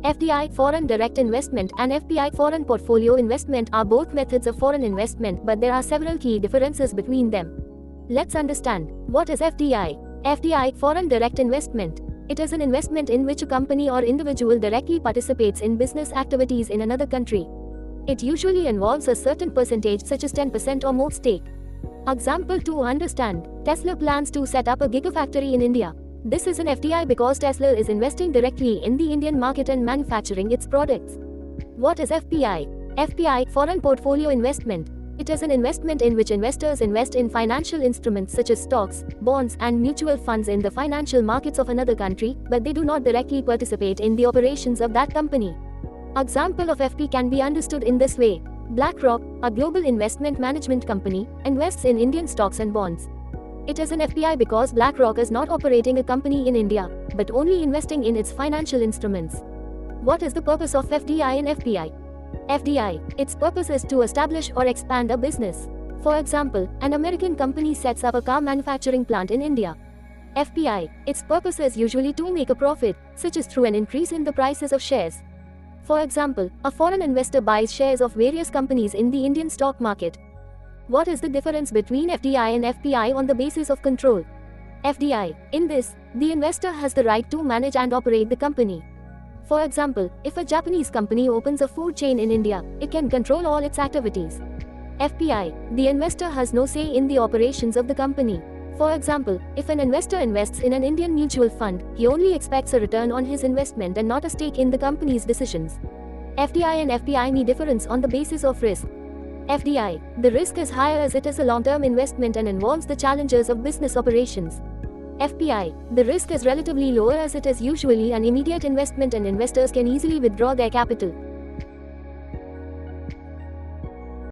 FDI, foreign direct investment, and FPI, foreign portfolio investment, are both methods of foreign investment, but there are several key differences between them. Let's understand. What is FDI? FDI, foreign direct investment. It is an investment in which a company or individual directly participates in business activities in another country. It usually involves a certain percentage, such as 10% or more stake. Example to understand. Tesla plans to set up a gigafactory in India. This is an FDI because Tesla is investing directly in the Indian market and manufacturing its products. What is FPI? FPI, foreign portfolio investment. It is an investment in which investors invest in financial instruments such as stocks, bonds, and mutual funds in the financial markets of another country, but they do not directly participate in the operations of that company. Example of FP can be understood in this way. BlackRock, a global investment management company, invests in Indian stocks and bonds. It is an FPI because BlackRock is not operating a company in India, but only investing in its financial instruments. What is the purpose of FDI and FPI? FDI, its purpose is to establish or expand a business. For example, an American company sets up a car manufacturing plant in India. FPI, its purpose is usually to make a profit, such as through an increase in the prices of shares. For example, a foreign investor buys shares of various companies in the Indian stock market. What is the difference between FDI and FPI on the basis of control? FDI, in this, the investor has the right to manage and operate the company. For example, if a Japanese company opens a food chain in India, it can control all its activities. FPI, the investor has no say in the operations of the company. For example, if an investor invests in an Indian mutual fund, he only expects a return on his investment and not a stake in the company's decisions. FDI and FPI may differ on the basis of risk. FDI, the risk is higher as it is a long-term investment and involves the challenges of business operations. FPI, the risk is relatively lower as it is usually an immediate investment and investors can easily withdraw their capital.